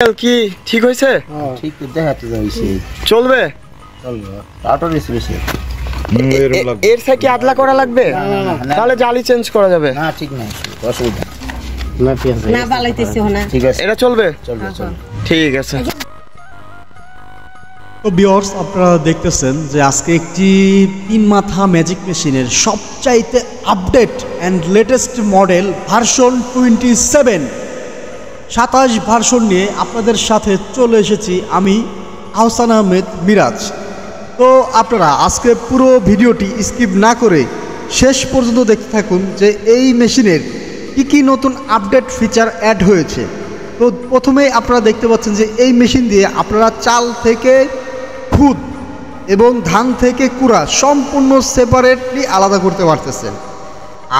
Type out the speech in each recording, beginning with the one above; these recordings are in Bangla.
কি ঠিক হয়েছে? ঠিক দেখাতে যাইছে চলবে চলবে আটো বেশি বেশি এর থেকে আদলা করা লাগবে তাহলে জালি চেঞ্জ করা যাবে না ঠিক নাই অসুবিধা না বালাইতেছি না ঠিক আছে এটা চলবে চলবে চলবে ঠিক আছে। তো ভিউয়ার্স আপনারা দেখতেছেন যে আজকে একটি তিন মাথা ম্যাজিক মেশিনের সবচাইতে update and latest model version 27 version নিয়ে আপনাদের সাথে চলে এসেছি আমি আহসান আহমেদ মিরাজ। তো আপনারা আজকে পুরো ভিডিওটি স্কিপ না করে শেষ পর্যন্ত দেখতে থাকুন যে এই মেশিনের কী নতুন আপডেট ফিচার অ্যাড হয়েছে। তো প্রথমেই আপনারা দেখতে পাচ্ছেন যে এই মেশিন দিয়ে আপনারা চাল থেকে খুদ এবং ধান থেকে কুড়া সম্পূর্ণ সেপারেটলি আলাদা করতে পারতেছেন।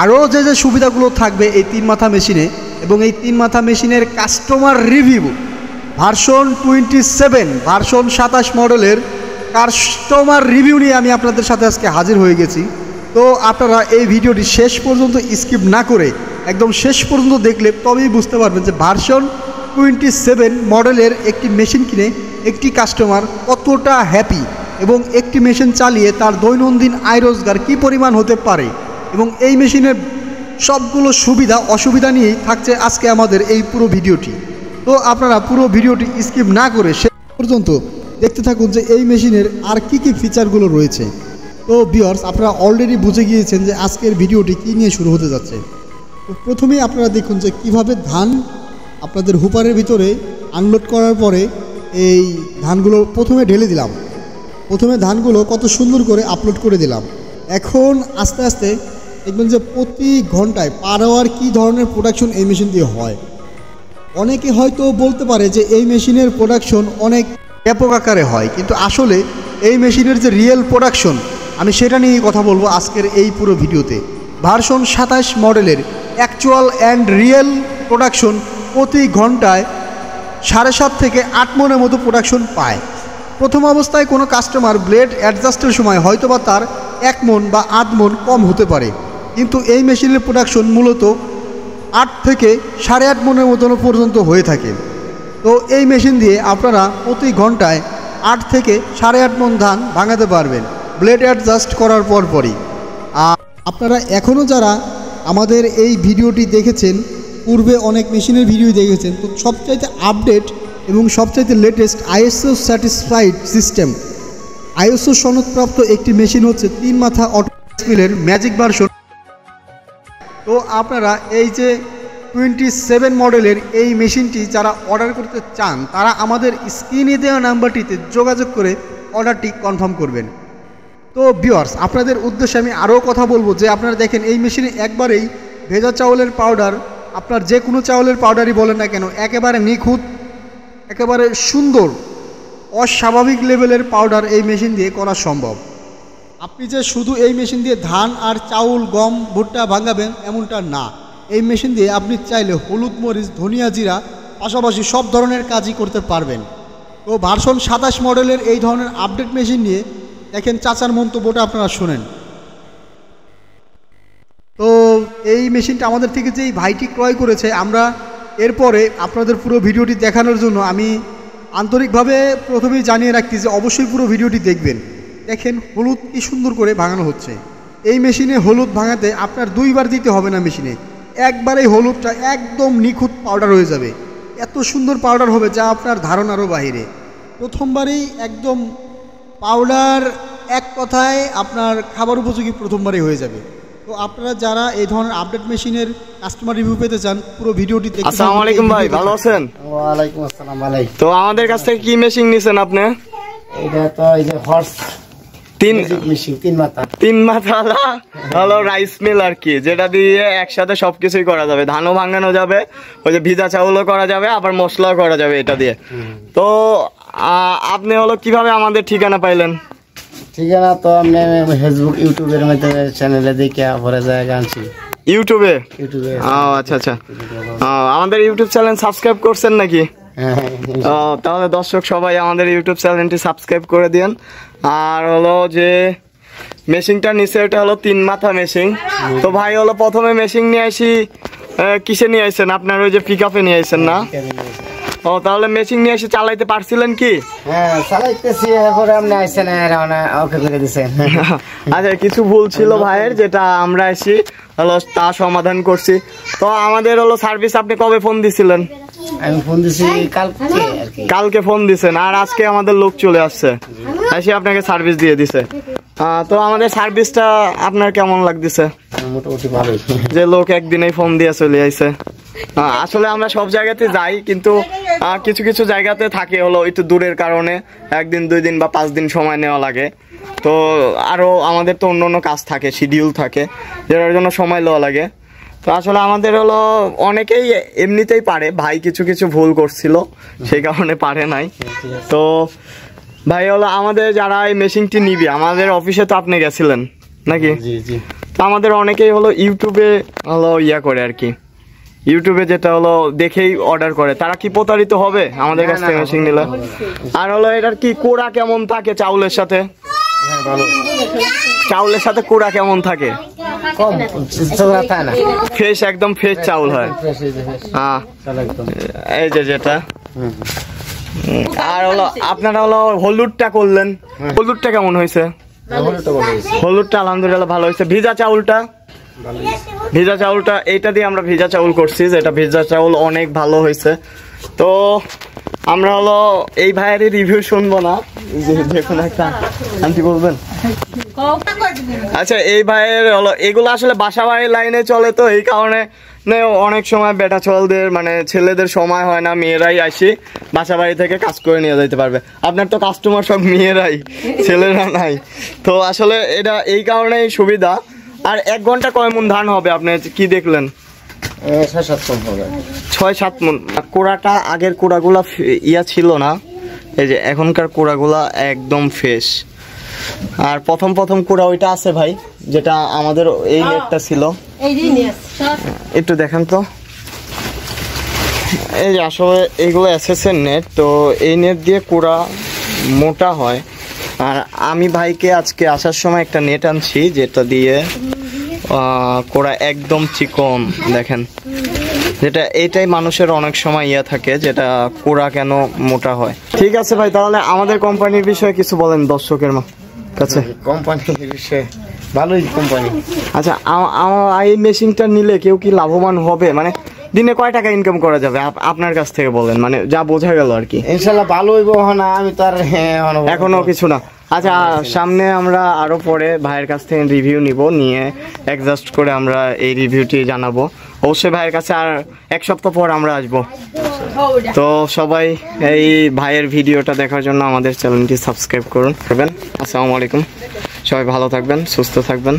আরও যে সুবিধাগুলো থাকবে এই তিন মাথা মেশিনে এবং এই তিন মাথা মেশিনের কাস্টমার রিভিউ ভার্সন 27 ভার্সন 27 মডেলের কাস্টমার রিভিউ নিয়ে আমি আপনাদের সাথে আজকে হাজির হয়ে গেছি। তো আপনারা এই ভিডিওটি শেষ পর্যন্ত স্কিপ না করে একদম শেষ পর্যন্ত দেখলে তবেই বুঝতে পারবেন যে ভার্সন 27 মডেলের একটি মেশিন কিনে একটি কাস্টমার কতটা হ্যাপি এবং একটি মেশিন চালিয়ে তার দৈনন্দিন আয় রোজগার কী পরিমাণ হতে পারে এবং এই মেশিনের সবগুলো সুবিধা অসুবিধা নিয়েই থাকছে আজকে আমাদের এই পুরো ভিডিওটি। তো আপনারা পুরো ভিডিওটি স্কিপ না করে শেষ পর্যন্ত দেখতে থাকুন যে এই মেশিনের আর কী ফিচারগুলো রয়েছে। তো ভিউয়ার্স আপনারা অলরেডি বুঝে গিয়েছেন যে আজকের ভিডিওটি কী নিয়ে শুরু হতে যাচ্ছে। তো প্রথমেই আপনারা দেখুন যে কিভাবে ধান আপনাদের হুপারের ভিতরে আনলোড করার পরে এই ধানগুলো প্রথমে ঢেলে দিলাম, প্রথমে ধানগুলো কত সুন্দর করে আপলোড করে দিলাম। এখন আস্তে আস্তে দেখবেন যে প্রতি ঘন্টায় পার আওয়ার কী ধরনের প্রোডাকশন এই মেশিন দিয়ে হয়। অনেকে হয়তো বলতে পারে যে এই মেশিনের প্রোডাকশন অনেক ব্যাপক আকারে হয়, কিন্তু আসলে এই মেশিনের যে রিয়েল প্রোডাকশন আমি সেটা নিয়েই কথা বলবো আজকের এই পুরো ভিডিওতে। ভার্সন 27 মডেলের অ্যাকচুয়াল অ্যান্ড রিয়েল প্রোডাকশন প্রতি ঘন্টায় 7.5 থেকে 8 মনের মতো প্রোডাকশন পায়। প্রথম অবস্থায় কোনো কাস্টমার ব্লেড অ্যাডজাস্টের সময় হয়তোবা তার 1 মন বা 8 মন কম হতে পারে, কিন্তু এই মেশিনের প্রোডাকশন মূলত 8 থেকে 8.5 মনের মতো পর্যন্ত হয়ে থাকে। তো এই মেশিন দিয়ে আপনারা প্রতি ঘন্টায় 8 থেকে 8.5 মন ধান ভাঙাতে পারবেন ব্লেড অ্যাডজাস্ট করার পরই। আর আপনারা এখনও যারা আমাদের এই ভিডিওটি দেখেছেন, পূর্বে অনেক মেশিনের ভিডিও দেখেছেন, তো সবচাইতে আপডেট এবং সবচাইতে latest ISO certified system ISO সনদপ্রাপ্ত একটি মেশিন হচ্ছে তিন মাথা অটো মিলের ম্যাজিক ভার্সন। তো আপনারা এই যে 27 মডেলের এই মেশিনটি যারা অর্ডার করতে চান তারা আমাদের স্ক্রিনে দেওয়া নাম্বারটিতে যোগাযোগ করে অর্ডারটি কনফার্ম করবেন। তো ভিউয়ার্স আপনাদের উদ্দেশ্যে আমি আরও কথা বলবো যে আপনারা দেখেন এই মেশিনে একবারেই ভেজা চাউলের পাউডার, আপনার যে কোনো চাউলের পাউডারই বলেন না কেন, একেবারে নিখুঁত একেবারে সুন্দর অস্বাভাবিক লেভেলের পাউডার এই মেশিন দিয়ে করা সম্ভব। আপনি যে শুধু এই মেশিন দিয়ে ধান আর চাউল গম ভুট্টা ভাঙাবেন এমনটা না, এই মেশিন দিয়ে আপনি চাইলে হলুদ মরিচ ধনিয়া জিরা পাশাপাশি সব ধরনের কাজই করতে পারবেন। তো ভার্সন 27 মডেলের এই ধরনের আপডেট মেশিন নিয়ে দেখেন চাচার মন্তব্যটা আপনারা শোনেন। তো এই মেশিনটা আমাদের থেকে যে এই ভাইটি ক্রয় করেছে, আমরা এরপরে আপনাদের পুরো ভিডিওটি দেখানোর জন্য আমি আন্তরিকভাবে প্রথমেই জানিয়ে রাখছি যে অবশ্যই পুরো ভিডিওটি দেখবেন। দেখেন হলুদ কি সুন্দর করে ভাঙানো হচ্ছে। এই মেশিনে হলুদ ভাঙাতে আপনার 2 বার দিতে হবে না, মেশিনে একবারেই হলুদটা একদম নিখুঁত পাউডার হয়ে যাবে। এত সুন্দর পাউডার হবে যা আপনার ধারণারও বাইরে। প্রথমবারেই একদম পাউডার এক কথায় আপনার খাবার উপযোগী প্রথমবারই হয়ে যাবে। তো আপনারা যারা এই ধরনের আপডেট মেশিনের কাস্টমার রিভিউ পেতে চান পুরো ভিডিওটি দেখতে। আসসালামু আলাইকুম ভাই, ভালো আছেন? ওয়া আলাইকুম আসসালাম। ভাই তো আমাদের কাছ থেকে কি মেশিন নিছেন আপনি? এটা তো এই যে হর্স মেশিন তিন মাথা হলো রাইস মিল আর কি, যেটা দিয়ে একসাথে সবকিছুই করা যাবে, ধানও ভাঙানো যাবে, ওই যে ভিজা চাউলও করা যাবে, আবার মশলাও করা যাবে এটা দিয়ে। তো আপনি হলো কিভাবে আমাদের ঠিকানা পাইলেন? ঠিকানা তো আমি ফেসবুক ইউটিউবের মধ্যে চ্যানেলে দেখে পরে জায়গা আনছি। ইউটিউবে? আচ্ছা আচ্ছা, আমাদের ইউটিউব চ্যানেল সাবস্ক্রাইব করছেন নাকি? তাহলে দর্শক সবাই আমাদের ইউটিউব চ্যানেলটি সাবস্ক্রাইব করে দিন। আর হলো যে মেশিনটা নিচে এটা হলো 3 মাথা মেশিন। তো ভাই হলো প্রথমে মেশিন নিয়ে আসি কিসে নিয়ে আসছেন? আপনার ওই যে পিকআপে নিয়ে আসছেন না? ও তাহলে মেশিন নিয়ে এসে চালাইতে পারছিলেন কি? হ্যাঁ চালাইতেছি, এরপরে আপনি আইছেন ওকে করে দিছেন। আচ্ছা কিছু ভুল ছিল ভাইয়ের, যেটা আমরা এসে হলো তা সমাধান করছি। তো আমাদের হলো সার্ভিস আপনি কবে ফোন দিছিলেন? আমি ফোন দিছি কালকে ফোন দিছেন, আর আজকে আমাদের লোক চলে আসছে, এসে আপনাকে সার্ভিস দিয়ে দিছে। তো আমাদের সার্ভিসটা আপনার কেমন লাগতেছে? মোটামুটি ভালোই, যে লোক একদিনেই ফোন দিয়ে চলে আইছে। আসলে আমরা সব জায়গাতে যাই, কিন্তু কিছু কিছু জায়গাতে থাকে হলো একটু দূরের কারণে 1 দিন 2 দিন বা 5 দিন সময় নেওয়া লাগে। তো আরো আমাদের তো অন্য অন্য কাজ থাকে, শিডিউল থাকে, যেটার জন্য সময় নেওয়া লাগে। তো আসলে আমাদের হলো অনেকেই এমনিতেই পারে, ভাই কিছু কিছু ভুল করছিল সেই কারণে পারে নাই। তো ভাই হলো আমাদের যারা এই মেশিনটি নিবে, আমাদের অফিসে তো আপনি গেছিলেন নাকি? তো আমাদের অনেকেই হলো ইউটিউবে হলো ইয়া করে আর কি, ইউটিউবে যেটা হলো দেখেই অর্ডার করে। তারা কি প্রতারিত হবে আমাদের কাছ থেকে মেশিন নিলে? আর হলো এটার কি কোড়া কেমন থাকে চাউলের সাথে? চাউলের সাথে কোড়া কেমন থাকে? ফ্রেশ, একদম ফ্রেশ চাউল হয়। হ্যাঁ এই যে যেটা। আর হলো আপনারা হলো হলুদটা করলেন, হলুদটা কেমন হয়েছে? হলুদটা আলহামদুলিল্লাহ ভালো হয়েছে। ভিজা চাউলটা, ভিজা চাউলটা এইটা দিয়ে আমরা ভিজা চাউল করছি, যেটা ভিজা চাউল অনেক ভালো হয়েছে। তো আমরা হলো এই ভাইয়েরই রিভিউ শুনবো না, দেখুন একটা আন্টি বলবেন। আচ্ছা এই ভাইয়ের হলো এগুলো আসলে বাসা বাড়ির লাইনে চলে, তো এই কারণে অনেক সময় বেটা ছেলেদের মানে ছেলেদের সময় হয় না, মেয়েরাই আসি বাসা বাড়ি থেকে কাজ করে নিয়ে যেতে পারবে। আপনার তো কাস্টমার সব মেয়েরাই, ছেলেরা নাই। তো আসলে এটা এই কারণেই সুবিধা। আর 1 ঘন্টা কয় মন ধান হবে আপনি কি দেখলেন? 6-7 মন। কোড়াটা আগের কোড়াগুলা ইয়া ছিল না, এই যে এখনকার কোড়াগুলা একদম ফ্রেশ। আর প্রথম কোড়া ওইটা আছে ভাই, যেটা আমাদের এই নেটটা ছিল, একটু দেখেন তো। এই যে আসলে এইগুলো এসএসের নেট, তো এই নেট দিয়ে কোড়া মোটা হয়। আর আমি ভাইকে আজকে আসার সময় একটা নেট আনছি, যেটা দিয়ে কোড়া একদম চিকন। দেখেন যেটা এইটাই মানুষের অনেক সময় ইয়া থাকে, যেটা কোড়া কেন মোটা হয়। ঠিক আছে ভাই, তাহলে আমাদের কোম্পানির বিষয়ে কিছু বলেন দর্শকের কাছে। কোম্পানির বিষয়ে ভালোই কোম্পানি। আচ্ছা এই মেশিনটা নিলে কেউ কি লাভবান হবে? মানে দিনে কয় টাকা ইনকাম করা যাবে আপনার কাছ থেকে বলেন, মানে যা বোঝা গেল আর কি। ইনশাআল্লাহ ভালো হইব না, আমি তো আর এখনো কিছু না। আচ্ছা সামনে আমরা আরো পরে ভাইয়ের কাছ থেকে রিভিউ নিব, নিয়ে অ্যাডজাস্ট করে আমরা এই রিভিউটি জানাবো অবশ্যই ভাইয়ের কাছে। আর 1 সপ্তাহ পর আমরা আসবো। তো সবাই এই ভাইয়ের ভিডিওটা দেখার জন্য আমাদের চ্যানেলটি সাবস্ক্রাইব করুন। আসসালামু আলাইকুম, সবাই ভালো থাকবেন, সুস্থ থাকবেন।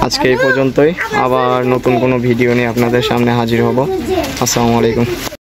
আজকে এই পর্যন্তই, আবার নতুন কোনো ভিডিও নিয়ে আপনাদের সামনে হাজির হব। আসসালামু আলাইকুম।